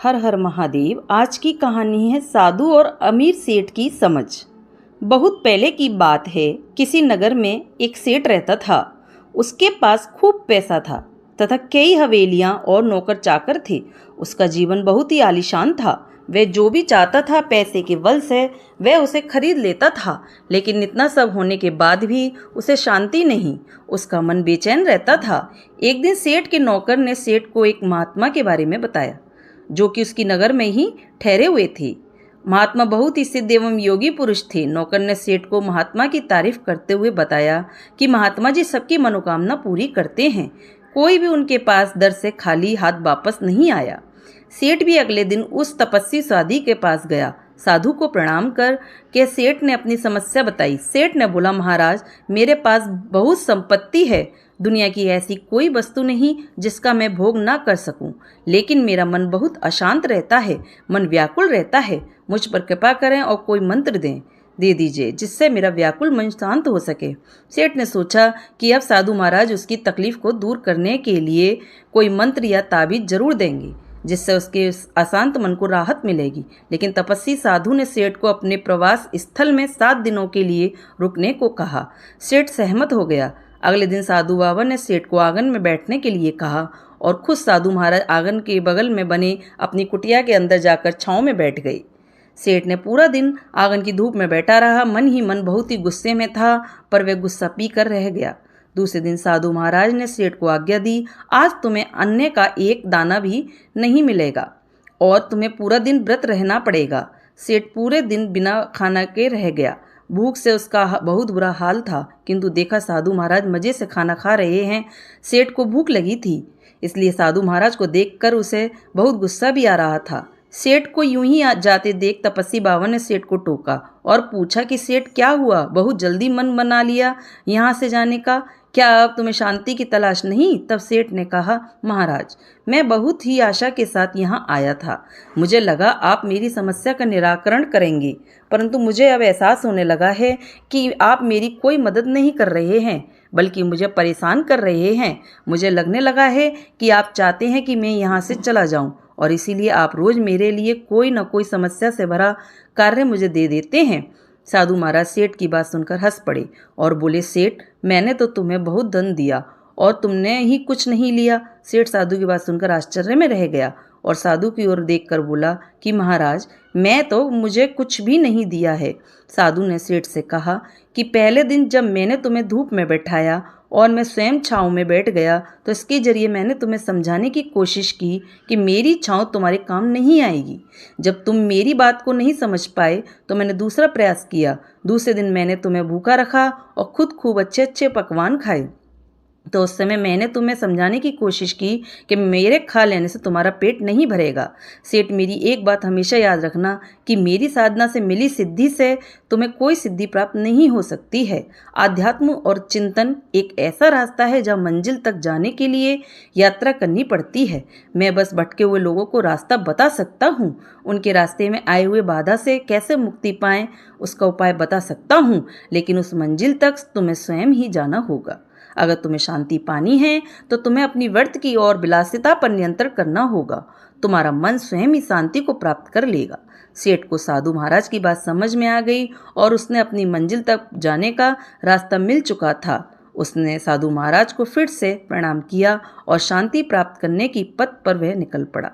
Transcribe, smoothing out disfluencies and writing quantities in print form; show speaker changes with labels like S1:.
S1: हर हर महादेव। आज की कहानी है साधु और अमीर सेठ की समझ। बहुत पहले की बात है। किसी नगर में एक सेठ रहता था। उसके पास खूब पैसा था तथा कई हवेलियां और नौकर चाकर थे। उसका जीवन बहुत ही आलीशान था। वह जो भी चाहता था पैसे के बल से वह उसे खरीद लेता था। लेकिन इतना सब होने के बाद भी उसे शांति नहीं। उसका मन बेचैन रहता था। एक दिन सेठ के नौकर ने सेठ को एक महात्मा के बारे में बताया जो कि उसकी नगर में ही ठहरे हुए थे। महात्मा बहुत ही सिद्ध एवं योगी पुरुष थे। नौकर ने सेठ को महात्मा की तारीफ करते हुए बताया कि महात्मा जी सबकी मनोकामना पूरी करते हैं। कोई भी उनके पास दर से खाली हाथ वापस नहीं आया। सेठ भी अगले दिन उस तपस्वी साधु के पास गया। साधु को प्रणाम कर के सेठ ने अपनी समस्या बताई। सेठ ने बोला, महाराज मेरे पास बहुत संपत्ति है। दुनिया की ऐसी कोई वस्तु नहीं जिसका मैं भोग ना कर सकूं, लेकिन मेरा मन बहुत अशांत रहता है, मन व्याकुल रहता है। मुझ पर कृपा करें और कोई मंत्र दे दीजिए जिससे मेरा व्याकुल मन शांत हो सके। सेठ ने सोचा कि अब साधु महाराज उसकी तकलीफ को दूर करने के लिए कोई मंत्र या ताबीज जरूर देंगे जिससे उसके अशांत मन को राहत मिलेगी। लेकिन तपस्वी साधु ने सेठ को अपने प्रवास स्थल में 7 दिनों के लिए रुकने को कहा। सेठ सहमत हो गया। अगले दिन साधु बाबा ने सेठ को आंगन में बैठने के लिए कहा और खुद साधु महाराज आंगन के बगल में बने अपनी कुटिया के अंदर जाकर छांव में बैठ गए। सेठ ने पूरा दिन आंगन की धूप में बैठा रहा। मन ही मन बहुत ही गुस्से में था, पर वह गुस्सा पी कर रह गया। दूसरे दिन साधु महाराज ने सेठ को आज्ञा दी, आज तुम्हें अन्न का एक दाना भी नहीं मिलेगा और तुम्हें पूरा दिन व्रत रहना पड़ेगा। सेठ पूरे दिन बिना खाना के रह गया। भूख से उसका बहुत बुरा हाल था, किंतु देखा साधु महाराज मजे से खाना खा रहे हैं। सेठ को भूख लगी थी, इसलिए साधु महाराज को देखकर उसे बहुत गुस्सा भी आ रहा था। सेठ को यूं ही जाते देख तपस्वी बाबा ने सेठ को टोका और पूछा कि सेठ क्या हुआ, बहुत जल्दी मन बना लिया यहाँ से जाने का, क्या अब तुम्हें शांति की तलाश नहीं? तब सेठ ने कहा, महाराज मैं बहुत ही आशा के साथ यहाँ आया था। मुझे लगा आप मेरी समस्या का निराकरण करेंगे, परंतु मुझे अब एहसास होने लगा है कि आप मेरी कोई मदद नहीं कर रहे हैं, बल्कि मुझे परेशान कर रहे हैं। मुझे लगने लगा है कि आप चाहते हैं कि मैं यहाँ से चला जाऊँ और इसीलिए आप रोज़ मेरे लिए कोई न कोई समस्या से भरा कार्य मुझे दे देते हैं। साधु महाराज सेठ की बात सुनकर हंस पड़े और बोले, सेठ मैंने तो तुम्हें बहुत धन दिया और तुमने ही कुछ नहीं लिया। सेठ साधु की बात सुनकर आश्चर्य में रह गया और साधु की ओर देखकर बोला कि महाराज मैं तो मुझे कुछ भी नहीं दिया है। साधु ने सेठ से कहा कि पहले दिन जब मैंने तुम्हें धूप में बैठाया और मैं स्वयं छाँव में बैठ गया तो इसके जरिए मैंने तुम्हें समझाने की कोशिश की कि मेरी छाँव तुम्हारे काम नहीं आएगी। जब तुम मेरी बात को नहीं समझ पाए तो मैंने दूसरा प्रयास किया। दूसरे दिन मैंने तुम्हें भूखा रखा और खुद खूब अच्छे अच्छे पकवान खाए। तो उस समय मैंने तुम्हें समझाने की कोशिश की कि मेरे खा लेने से तुम्हारा पेट नहीं भरेगा। सेठ मेरी एक बात हमेशा याद रखना कि मेरी साधना से मिली सिद्धि से तुम्हें कोई सिद्धि प्राप्त नहीं हो सकती है। आध्यात्म और चिंतन एक ऐसा रास्ता है जहाँ मंजिल तक जाने के लिए यात्रा करनी पड़ती है। मैं बस भटके हुए लोगों को रास्ता बता सकता हूँ। उनके रास्ते में आए हुए बाधा से कैसे मुक्ति पाएं उसका उपाय बता सकता हूँ, लेकिन उस मंजिल तक तुम्हें स्वयं ही जाना होगा। अगर तुम्हें शांति पानी है तो तुम्हें अपनी व्यर्थ की और विलासिता पर नियंत्रण करना होगा। तुम्हारा मन स्वयं ही शांति को प्राप्त कर लेगा। सेठ को साधु महाराज की बात समझ में आ गई और उसने अपनी मंजिल तक जाने का रास्ता मिल चुका था। उसने साधु महाराज को फिर से प्रणाम किया और शांति प्राप्त करने की पथ पर वह निकल पड़ा।